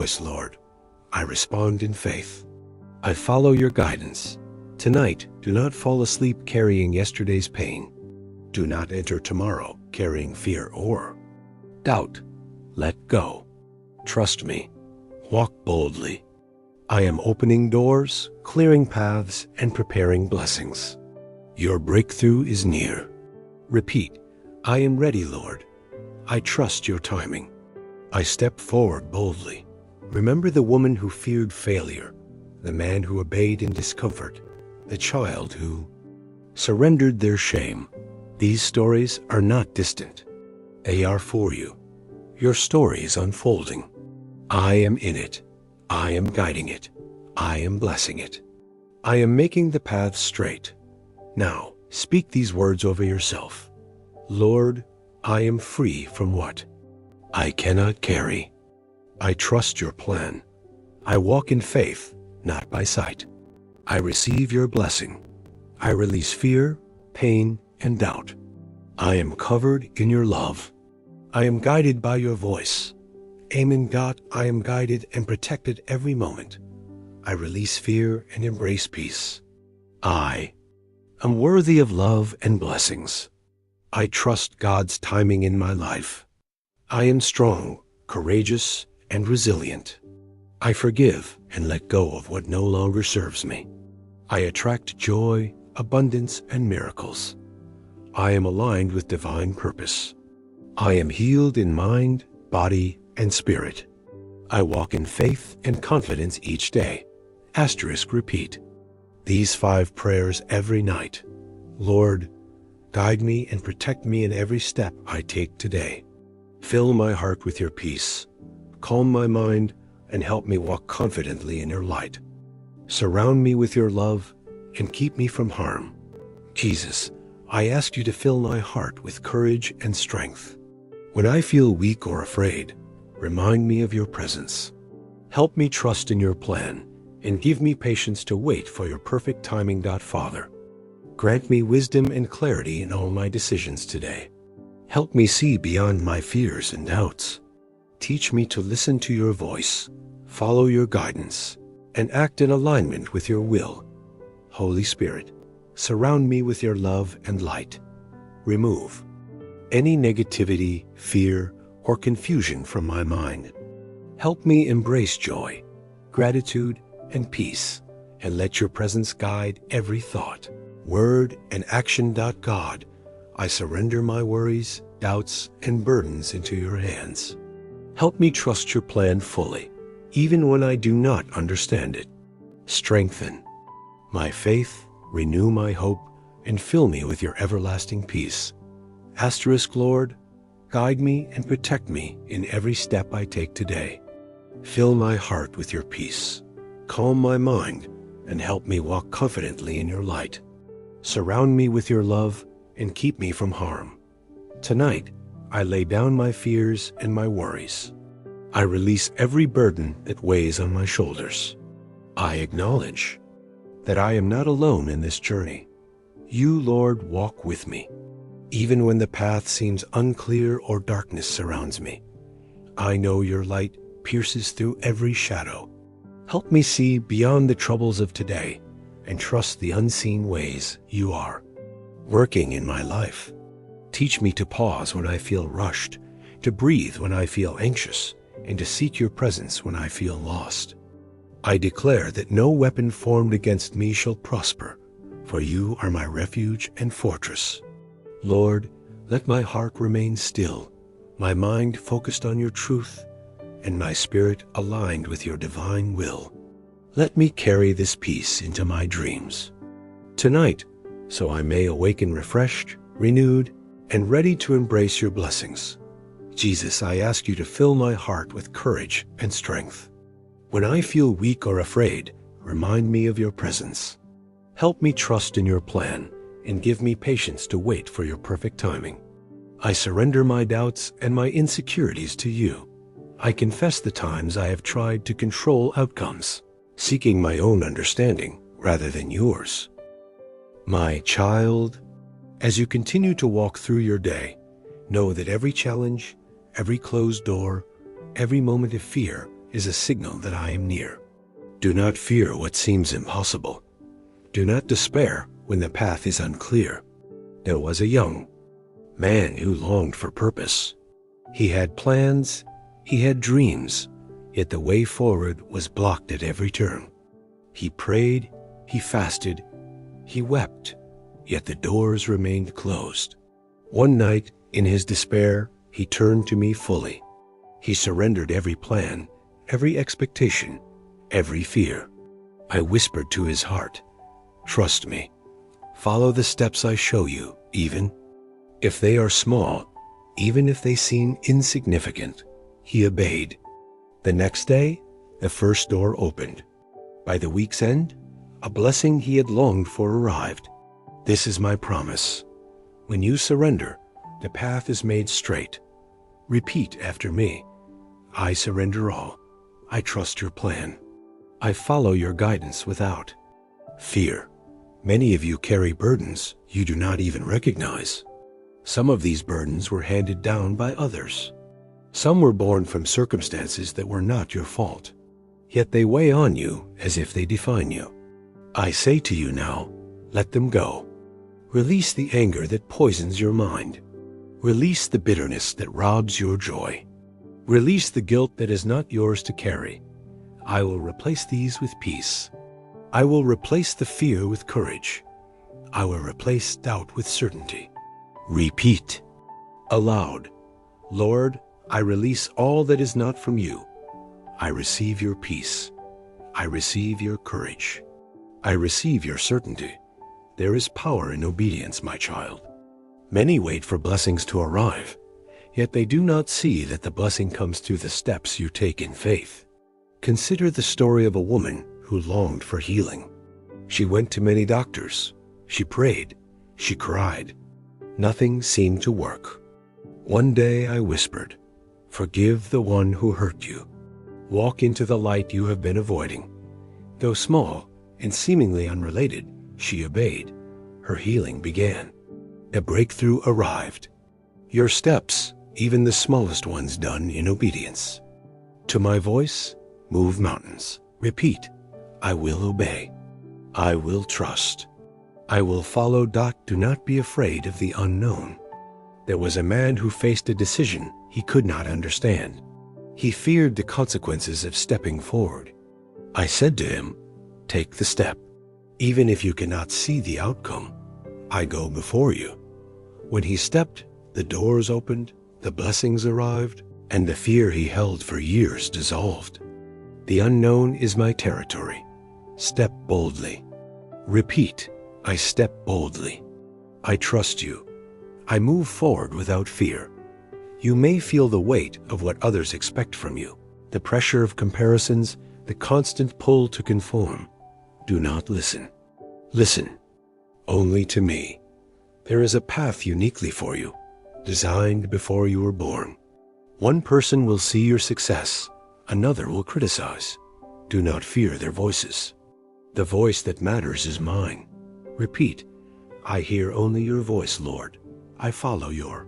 Yes, Lord, I respond in faith. I follow your guidance. Tonight, do not fall asleep carrying yesterday's pain. Do not enter tomorrow carrying fear or doubt. Let go. Trust me. Walk boldly. I am opening doors, clearing paths, and preparing blessings. Your breakthrough is near. Repeat, I am ready, Lord. I trust your timing. I step forward boldly. Remember the woman who feared failure, the man who obeyed in discomfort, the child who surrendered their shame. These stories are not distant. They are for you. Your story is unfolding. I am in it. I am guiding it. I am blessing it. I am making the path straight. Now, speak these words over yourself. Lord, I am free from what I cannot carry. I trust your plan. I walk in faith, not by sight. I receive your blessing. I release fear, pain, and doubt. I am covered in your love. I am guided by your voice. Amen, God, I am guided and protected every moment. I release fear and embrace peace. I am worthy of love and blessings. I trust God's timing in my life. I am strong, courageous, and resilient. I forgive and let go of what no longer serves me. I attract joy, abundance, and miracles. I am aligned with divine purpose. I am healed in mind, body, and spirit. I walk in faith and confidence each day. Asterisk repeat. These 5 prayers every night. Lord, guide me and protect me in every step I take today. Fill my heart with your peace. Calm my mind and help me walk confidently in your light. Surround me with your love and keep me from harm. Jesus, I ask you to fill my heart with courage and strength. When I feel weak or afraid, remind me of your presence. Help me trust in your plan and give me patience to wait for your perfect timing. Father, grant me wisdom and clarity in all my decisions today. Help me see beyond my fears and doubts. Teach me to listen to your voice, follow your guidance, and act in alignment with your will. Holy Spirit, surround me with your love and light. Remove any negativity, fear, or confusion from my mind. Help me embrace joy, gratitude, and peace, and let your presence guide every thought, word, and action. God, I surrender my worries, doubts, and burdens into your hands. Help me trust your plan fully, even when I do not understand it. Strengthen my faith, renew my hope, and fill me with your everlasting peace. Asterisk, Lord, guide me and protect me in every step I take today. Fill my heart with your peace. Calm my mind and help me walk confidently in your light. Surround me with your love and keep me from harm. Tonight, I lay down my fears and my worries. I release every burden that weighs on my shoulders. I acknowledge that I am not alone in this journey. You, Lord, walk with me. Even when the path seems unclear or darkness surrounds me, I know your light pierces through every shadow. Help me see beyond the troubles of today and trust the unseen ways you are working in my life. Teach me to pause when I feel rushed, to breathe when I feel anxious, and to seek your presence when I feel lost. I declare that no weapon formed against me shall prosper, for you are my refuge and fortress. Lord, let my heart remain still, my mind focused on your truth, and my spirit aligned with your divine will. Let me carry this peace into my dreams tonight, so I may awaken refreshed, renewed, and ready to embrace your blessings. Jesus, I ask you to fill my heart with courage and strength. When I feel weak or afraid, remind me of your presence. Help me trust in your plan and give me patience to wait for your perfect timing. I surrender my doubts and my insecurities to you. I confess the times I have tried to control outcomes, seeking my own understanding rather than yours. My child, as you continue to walk through your day, know that every challenge, every closed door, every moment of fear is a signal that I am near. Do not fear what seems impossible. Do not despair when the path is unclear. There was a young man who longed for purpose. He had plans, he had dreams, yet the way forward was blocked at every turn. He prayed, he fasted, he wept, yet the doors remained closed. One night, in his despair, he turned to me fully. He surrendered every plan, every expectation, every fear. I whispered to his heart, "Trust me. Follow the steps I show you, even if they are small, even if they seem insignificant." He obeyed. The next day, the first door opened. By the week's end, a blessing he had longed for arrived. This is my promise. When you surrender, the path is made straight. Repeat after me. I surrender all. I trust your plan. I follow your guidance without fear. Many of you carry burdens you do not even recognize. Some of these burdens were handed down by others. Some were born from circumstances that were not your fault, yet they weigh on you as if they define you. I say to you now, let them go. Release the anger that poisons your mind. Release the bitterness that robs your joy. Release the guilt that is not yours to carry. I will replace these with peace. I will replace the fear with courage. I will replace doubt with certainty. Repeat aloud, Lord, I release all that is not from you. I receive your peace. I receive your courage. I receive your certainty. There is power in obedience, my child. Many wait for blessings to arrive, yet they do not see that the blessing comes through the steps you take in faith. Consider the story of a woman who longed for healing. She went to many doctors. She prayed. She cried. Nothing seemed to work. One day I whispered, "Forgive the one who hurt you. Walk into the light you have been avoiding." Though small and seemingly unrelated, she obeyed. Her healing began. A breakthrough arrived. Your steps, even the smallest ones done in obedience. To my voice, move mountains. Repeat, I will obey. I will trust. I will follow. Do not be afraid of the unknown. There was a man who faced a decision he could not understand. He feared the consequences of stepping forward. I said to him, take the step. Even if you cannot see the outcome, I go before you. When he stepped, the doors opened, the blessings arrived, and the fear he held for years dissolved. The unknown is my territory. Step boldly. Repeat, I step boldly. I trust you. I move forward without fear. You may feel the weight of what others expect from you, the pressure of comparisons, the constant pull to conform. Do not listen. Listen only to me. There is a path uniquely for you, designed before you were born. One person will see your success, another will criticize. Do not fear their voices. The voice that matters is mine. Repeat, I hear only your voice, Lord. I follow your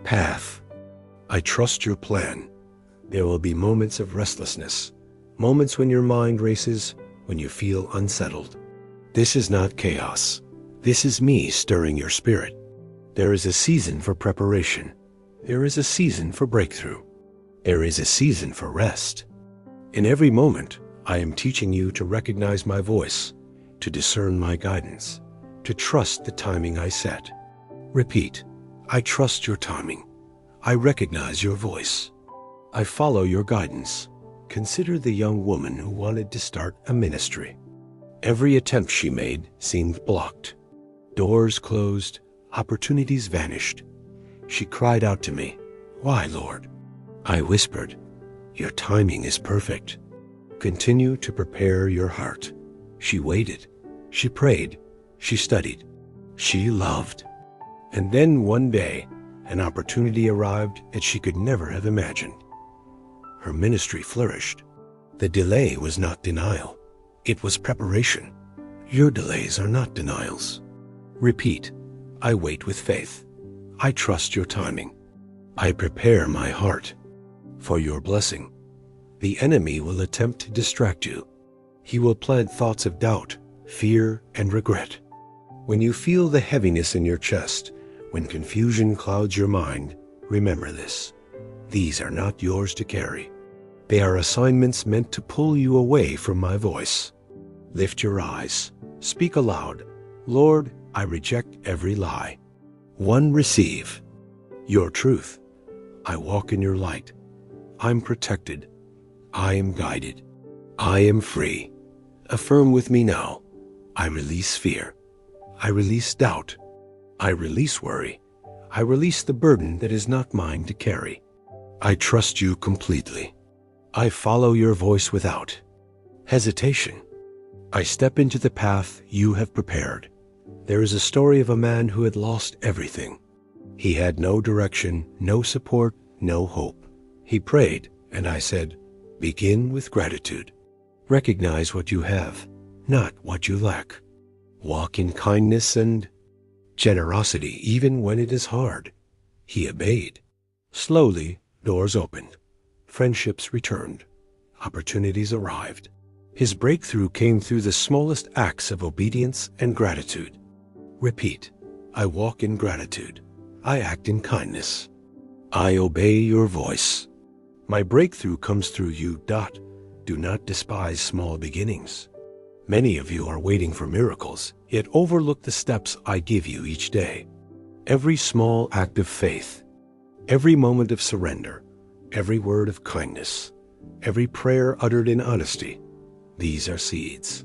path. I trust your plan. There will be moments of restlessness, moments when your mind races, when you feel unsettled. This is not chaos. This is me stirring your spirit. There is a season for preparation. There is a season for breakthrough. There is a season for rest. In every moment, I am teaching you to recognize my voice, to discern my guidance, to trust the timing I set. Repeat, I trust your timing. I recognize your voice. I follow your guidance. Consider the young woman who wanted to start a ministry. Every attempt she made seemed blocked. Doors closed, opportunities vanished. She cried out to me, "Why, Lord?" I whispered, "Your timing is perfect. Continue to prepare your heart." She waited. She prayed. She studied. She loved. And then one day, an opportunity arrived that she could never have imagined. Her ministry flourished. The delay was not denial. It was preparation. Your delays are not denials. Repeat, I wait with faith. I trust your timing. I prepare my heart for your blessing. The enemy will attempt to distract you. He will plant thoughts of doubt, fear, and regret. When you feel the heaviness in your chest, when confusion clouds your mind, remember this. These are not yours to carry. They are assignments meant to pull you away from my voice. Lift your eyes. Speak aloud. Lord, I reject every lie. 1. Receive your truth. I walk in your light. I'm protected. I am guided. I am free. Affirm with me now. I release fear. I release doubt. I release worry. I release the burden that is not mine to carry. I trust you completely. I follow your voice without hesitation. I step into the path you have prepared. There is a story of a man who had lost everything. He had no direction, no support, no hope. He prayed, and I said, begin with gratitude. Recognize what you have, not what you lack. Walk in kindness and generosity even when it is hard. He obeyed. Slowly, doors opened. Friendships returned. Opportunities arrived. His breakthrough came through the smallest acts of obedience and gratitude. Repeat. I walk in gratitude. I act in kindness. I obey your voice. My breakthrough comes through you. Do not despise small beginnings. Many of you are waiting for miracles, yet overlook the steps I give you each day. Every small act of faith, every moment of surrender, every word of kindness, every prayer uttered in honesty, these are seeds.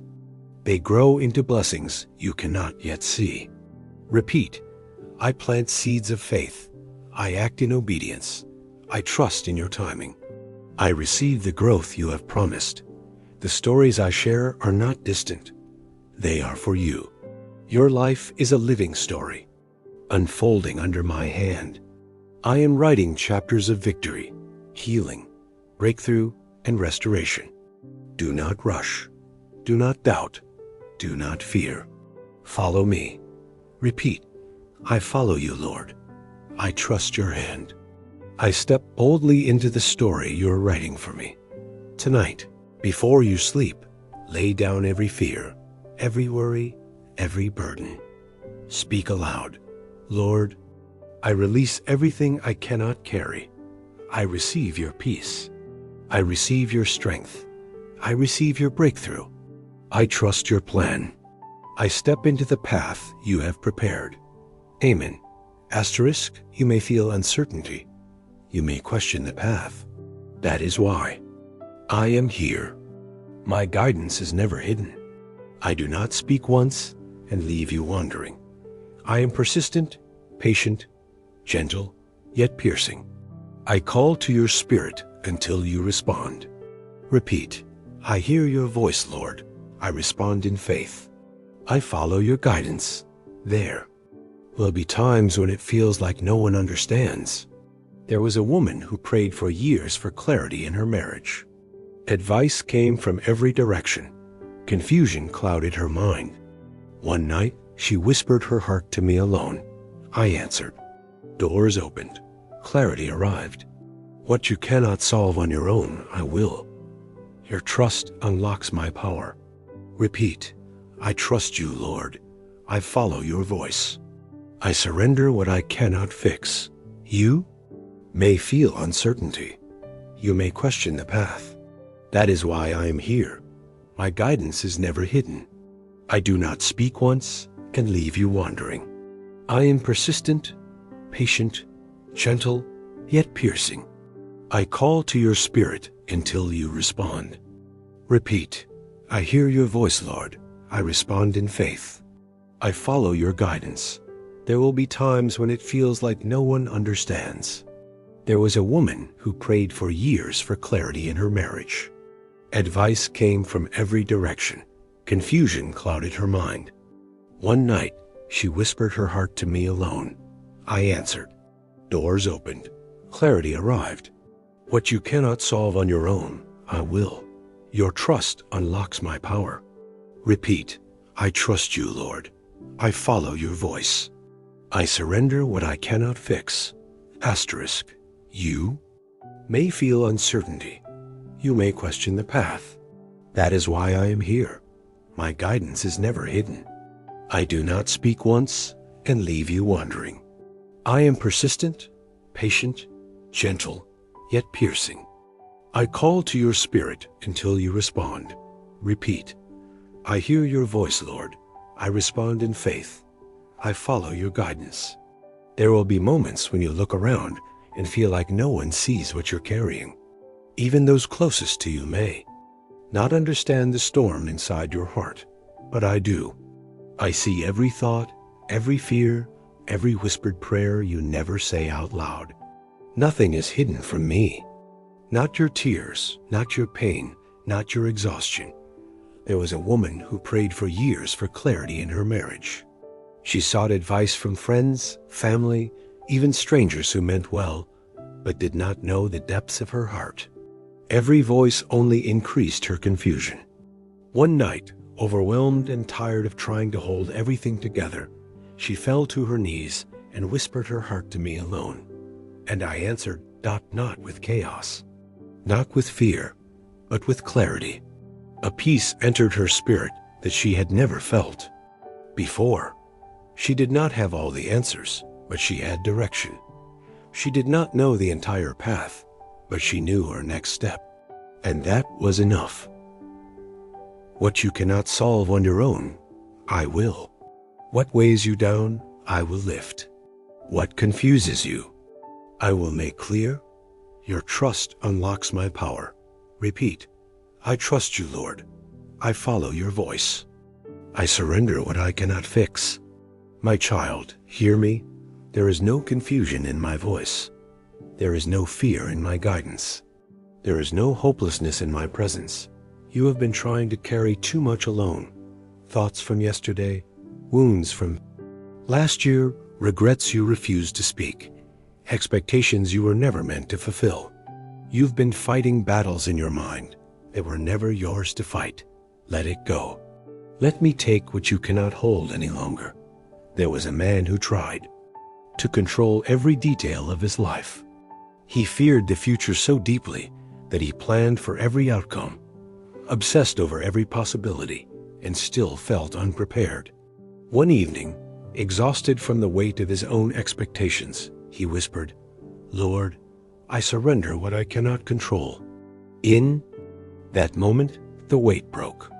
They grow into blessings you cannot yet see. Repeat. I plant seeds of faith. I act in obedience. I trust in your timing. I receive the growth you have promised. The stories I share are not distant. They are for you. Your life is a living story, unfolding under my hand. I am writing chapters of victory, healing, breakthrough, and restoration. Do not rush. Do not doubt. Do not fear. Follow me. Repeat. I follow you, Lord. I trust your hand. I step boldly into the story you're writing for me. Tonight, before you sleep, lay down every fear, every worry, every burden. Speak aloud. Lord, I release everything I cannot carry. I receive your peace. I receive your strength. I receive your breakthrough. I trust your plan. I step into the path you have prepared. Amen. Asterisk, you may feel uncertainty. You may question the path. That is why I am here. My guidance is never hidden. I do not speak once and leave you wandering. I am persistent, patient, gentle, yet piercing. I call to your spirit until you respond. Repeat. I hear your voice, Lord. I respond in faith. I follow your guidance. There will be times when it feels like no one understands. There was a woman who prayed for years for clarity in her marriage. Advice came from every direction. Confusion clouded her mind. One night, she whispered her heart to me alone. I answered. Doors opened. Clarity arrived. What you cannot solve on your own, I will. Your trust unlocks my power. Repeat. I trust you, Lord. I follow your voice. I surrender what I cannot fix. You may feel uncertainty. You may question the path. That is why I am here. My guidance is never hidden. I do not speak once and leave you wandering. I am persistent, patient, gentle, yet piercing. I call to your spirit until you respond. Repeat. I hear your voice, Lord. I respond in faith. I follow your guidance. There will be times when it feels like no one understands. There was a woman who prayed for years for clarity in her marriage. Advice came from every direction. Confusion clouded her mind. One night, she whispered her heart to me alone. I answered. Doors opened. Clarity arrived. What you cannot solve on your own, I will. Your trust unlocks my power. Repeat. I trust you, Lord. I follow your voice. I surrender what I cannot fix. Asterisk. You may feel uncertainty. You may question the path. That is why I am here. My guidance is never hidden. I do not speak once and leave you wandering. I am persistent, patient, gentle, yet piercing. I call to your spirit until you respond. Repeat. I hear your voice, Lord. I respond in faith. I follow your guidance. There will be moments when you look around and feel like no one sees what you're carrying. Even those closest to you may not understand the storm inside your heart, but I do. I see every thought, every fear, every whispered prayer you never say out loud. Nothing is hidden from me. Not your tears, not your pain, not your exhaustion. There was a woman who prayed for years for clarity in her marriage. She sought advice from friends, family, even strangers who meant well, but did not know the depths of her heart. Every voice only increased her confusion. One night, overwhelmed and tired of trying to hold everything together, she fell to her knees and whispered her heart to me alone. And I answered, not with chaos, not with fear, but with clarity. A peace entered her spirit that she had never felt before. She did not have all the answers, but she had direction. She did not know the entire path, but she knew her next step. And that was enough. What you cannot solve on your own, I will. What weighs you down, I will lift. What confuses you, I will make clear. Your trust unlocks my power. Repeat. I trust you, Lord. I follow your voice. I surrender what I cannot fix. My child, hear me. There is no confusion in my voice. There is no fear in my guidance. There is no hopelessness in my presence. You have been trying to carry too much alone. Thoughts from yesterday, wounds from last year, regrets you refused to speak, expectations you were never meant to fulfill. You've been fighting battles in your mind that were never yours to fight. Let it go. Let me take what you cannot hold any longer. There was a man who tried to control every detail of his life. He feared the future so deeply that he planned for every outcome, obsessed over every possibility, and still felt unprepared. One evening, exhausted from the weight of his own expectations, he whispered, Lord, I surrender what I cannot control. In that moment, the weight broke.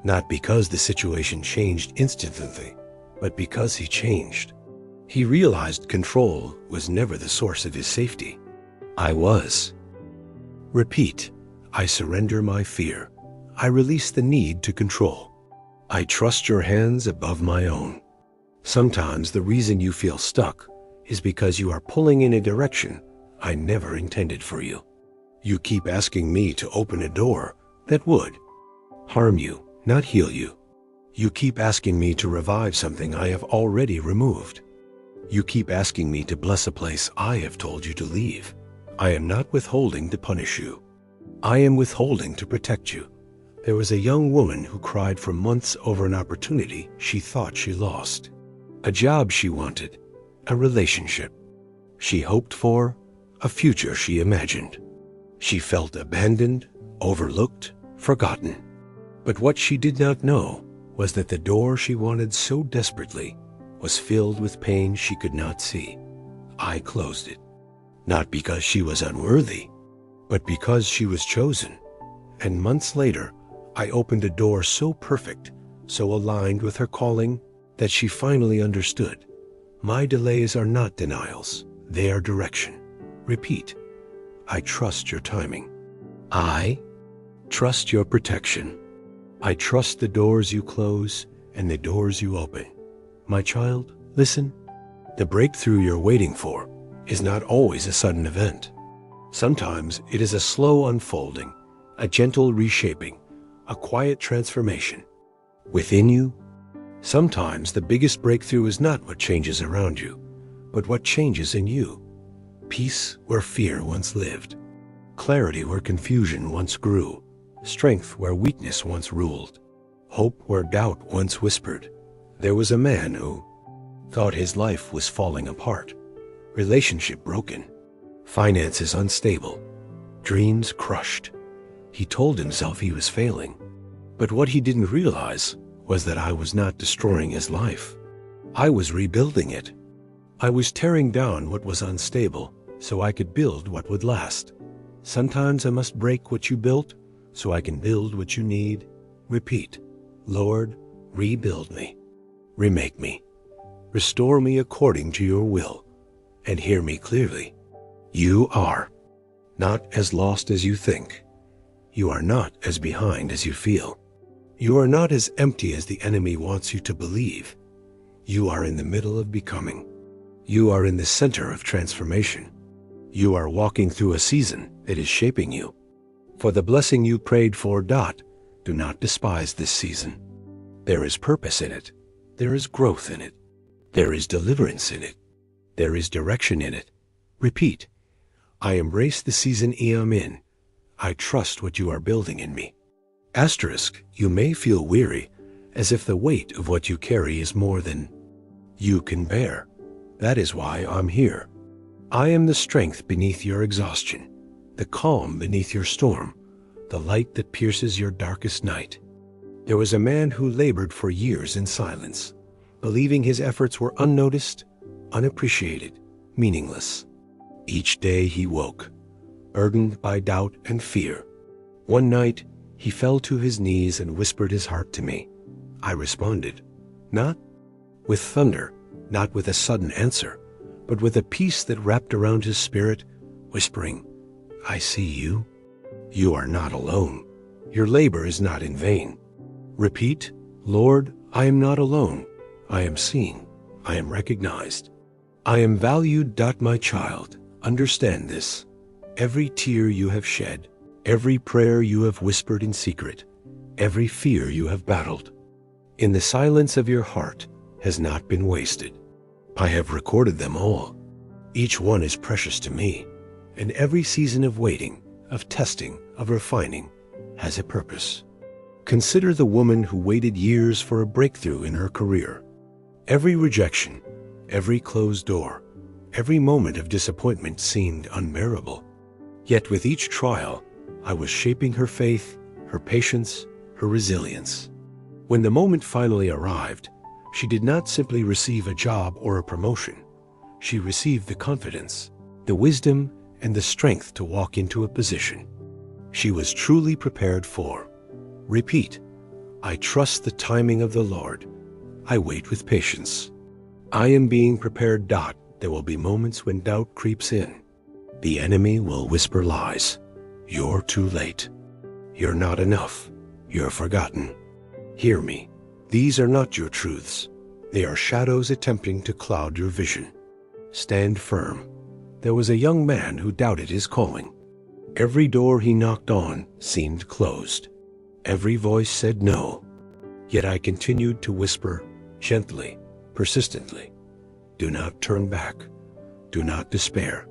Not because the situation changed instantly, but because he changed. He realized control was never the source of his safety. I was. Repeat. I surrender my fear. I release the need to control. I trust your hands above my own. Sometimes the reason you feel stuck is because you are pulling in a direction I never intended for you. You keep asking me to open a door that would harm you, not heal you. You keep asking me to revive something I have already removed. You keep asking me to bless a place I have told you to leave. I am not withholding to punish you. I am withholding to protect you. There was a young woman who cried for months over an opportunity she thought she lost. A job she wanted, a relationship she hoped for, a future she imagined. She felt abandoned, overlooked, forgotten. But what she did not know was that the door she wanted so desperately was filled with pain she could not see. I closed it, not because she was unworthy, but because she was chosen. And months later, I opened a door so perfect, so aligned with her calling, that she finally understood. My delays are not denials, they are direction. Repeat. I trust your timing. I trust your protection. I trust the doors you close and the doors you open. My child, listen. The breakthrough you're waiting for is not always a sudden event. Sometimes it is a slow unfolding, a gentle reshaping, a quiet transformation. Within you, sometimes the biggest breakthrough is not what changes around you, but what changes in you. Peace where fear once lived, clarity where confusion once grew, strength where weakness once ruled, hope where doubt once whispered. There was a man who thought his life was falling apart, relationship broken, finances unstable, dreams crushed. He told himself he was failing. But what he didn't realize was that I was not destroying his life. I was rebuilding it. I was tearing down what was unstable so I could build what would last. Sometimes I must break what you built so I can build what you need. Repeat, Lord, rebuild me, remake me, restore me according to your will, and hear me clearly. You are not as lost as you think. You are not as behind as you feel. You are not as empty as the enemy wants you to believe. You are in the middle of becoming. You are in the center of transformation. You are walking through a season that is shaping you. For the blessing you prayed for, do not despise this season. There is purpose in it. There is growth in it. There is deliverance in it. There is direction in it. Repeat, I embrace the season I am in. I trust what you are building in me. Asterisk, you may feel weary, as if the weight of what you carry is more than you can bear. That is why I'm here. I am the strength beneath your exhaustion, the calm beneath your storm, the light that pierces your darkest night. There was a man who labored for years in silence, believing his efforts were unnoticed, unappreciated, meaningless. Each day he woke, burdened by doubt and fear. One night, he fell to his knees and whispered his heart to me. I responded, not with thunder, not with a sudden answer, but with a peace that wrapped around his spirit, whispering, I see you. You are not alone. Your labor is not in vain. Repeat, Lord, I am not alone. I am seen. I am recognized. I am valued. My child, understand this. Every tear you have shed, every prayer you have whispered in secret, every fear you have battled, in the silence of your heart has not been wasted. I have recorded them all. Each one is precious to me, and every season of waiting, of testing, of refining, has a purpose. Consider the woman who waited years for a breakthrough in her career. Every rejection, every closed door, every moment of disappointment seemed unbearable. Yet with each trial, I was shaping her faith, her patience, her resilience. When the moment finally arrived, she did not simply receive a job or a promotion. She received the confidence, the wisdom, and the strength to walk into a position she was truly prepared for. Repeat, I trust the timing of the Lord. I wait with patience. I am being prepared. There will be moments when doubt creeps in. The enemy will whisper lies. You're too late. You're not enough. You're forgotten. Hear me. These are not your truths. They are shadows attempting to cloud your vision. Stand firm. There was a young man who doubted his calling. Every door he knocked on seemed closed. Every voice said no. Yet I continued to whisper, gently, persistently, do not turn back. Do not despair.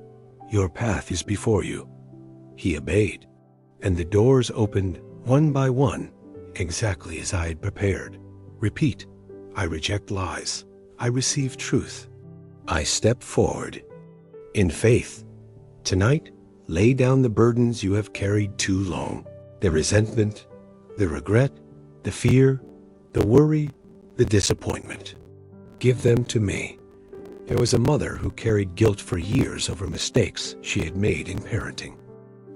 Your path is before you. He obeyed, and the doors opened one by one, exactly as I had prepared. Repeat, I reject lies. I receive truth. I step forward in faith. Tonight, lay down the burdens you have carried too long, the resentment, the regret, the fear, the worry, the disappointment. Give them to me. There was a mother who carried guilt for years over mistakes she had made in parenting.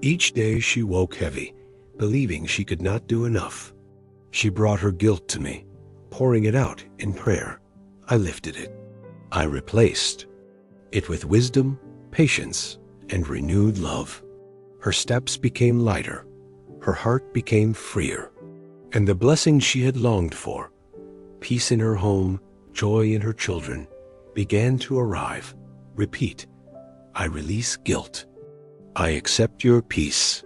Each day she woke heavy, believing she could not do enough. She brought her guilt to me, pouring it out in prayer. I lifted it. I replaced it with wisdom, patience, and renewed love. Her steps became lighter. Her heart became freer. And the blessing she had longed for, peace in her home, joy in her children, began to arrive. Repeat, I release guilt. I accept your peace.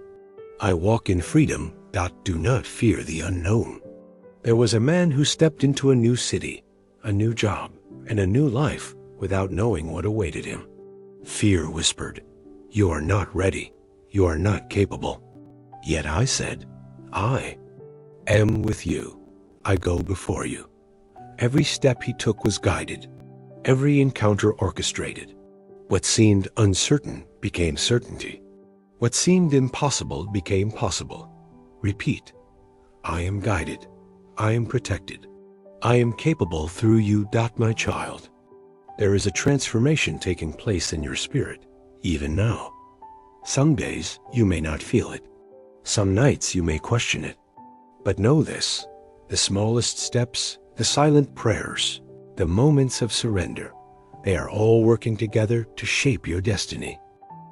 I walk in freedom. Do not fear the unknown. There was a man who stepped into a new city, a new job, and a new life without knowing what awaited him. Fear whispered, you are not ready. You are not capable. Yet I said, I am with you. I go before you. Every step he took was guided. Every encounter orchestrated. What seemed uncertain became certainty. What seemed impossible became possible. Repeat. I am guided. I am protected. I am capable through you. My child. There is a transformation taking place in your spirit, even now. Some days you may not feel it. Some nights you may question it. But know this, the smallest steps, the silent prayers, the moments of surrender, they are all working together to shape your destiny.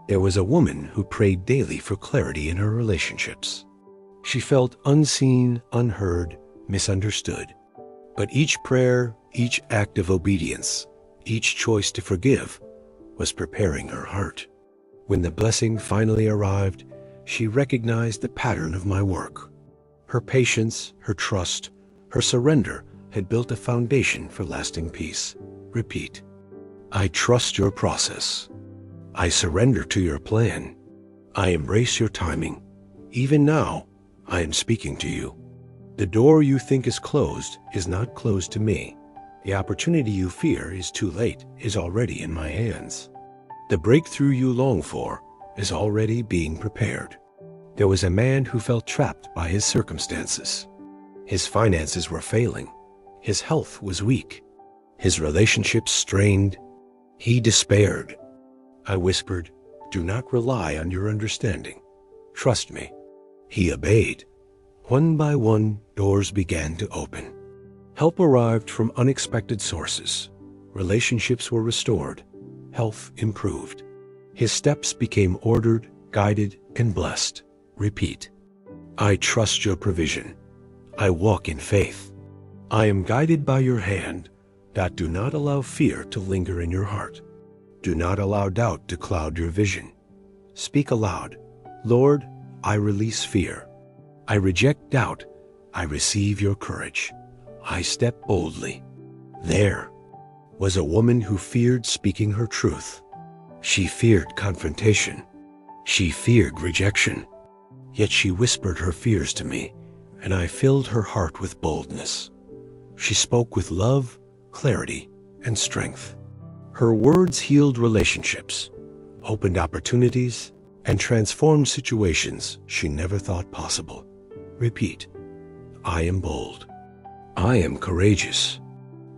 There was a woman who prayed daily for clarity in her relationships. She felt unseen, unheard, misunderstood. But each prayer, each act of obedience, each choice to forgive was preparing her heart. When the blessing finally arrived, she recognized the pattern of my work. Her patience, her trust, her surrender had built a foundation for lasting peace. Repeat. I trust your process. I surrender to your plan. I embrace your timing. Even now, I am speaking to you. The door you think is closed is not closed to me. The opportunity you fear is too late is already in my hands. The breakthrough you long for is already being prepared. There was a man who felt trapped by his circumstances. His finances were failing. His health was weak. His relationships strained. He despaired. I whispered, do not rely on your understanding. Trust me. He obeyed. One by one, doors began to open. Help arrived from unexpected sources. Relationships were restored. Health improved. His steps became ordered, guided, and blessed. Repeat. I trust your provision. I walk in faith. I am guided by your hand. Do not allow fear to linger in your heart. Do not allow doubt to cloud your vision. Speak aloud. Lord, I release fear. I reject doubt. I receive your courage. I step boldly. There was a woman who feared speaking her truth. She feared confrontation. She feared rejection. Yet she whispered her fears to me, and I filled her heart with boldness. She spoke with love, clarity, and strength. Her words healed relationships, opened opportunities, and transformed situations she never thought possible. Repeat. I am bold. I am courageous.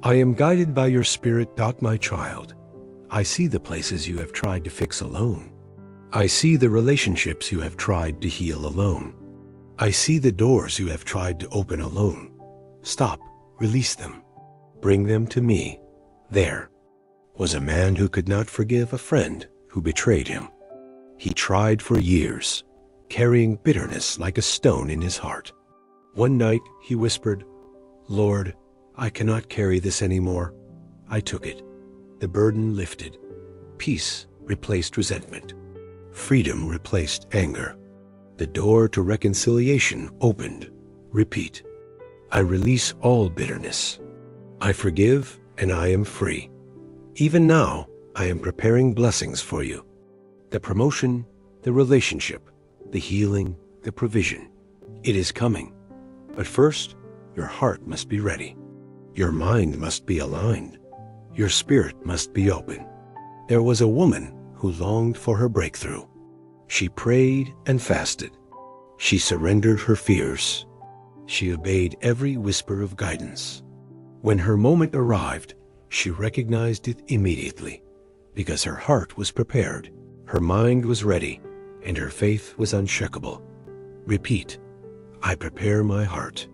I am guided by your spirit. My child. I see the places you have tried to fix alone. I see the relationships you have tried to heal alone. I see the doors you have tried to open alone. Stop. Release them. Bring them to me. There was a man who could not forgive a friend who betrayed him. He tried for years, carrying bitterness like a stone in his heart. One night he whispered, Lord, I cannot carry this anymore. I took it. The burden lifted. Peace replaced resentment. Freedom replaced anger. The door to reconciliation opened. Repeat. I release all bitterness. I forgive and I am free. Even now, I am preparing blessings for you. The promotion, the relationship, the healing, the provision. It is coming. But first, your heart must be ready. Your mind must be aligned. Your spirit must be open. There was a woman who longed for her breakthrough. She prayed and fasted. She surrendered her fears. She obeyed every whisper of guidance. When her moment arrived, she recognized it immediately, because her heart was prepared, her mind was ready, and her faith was unshakable. Repeat. I prepare my heart.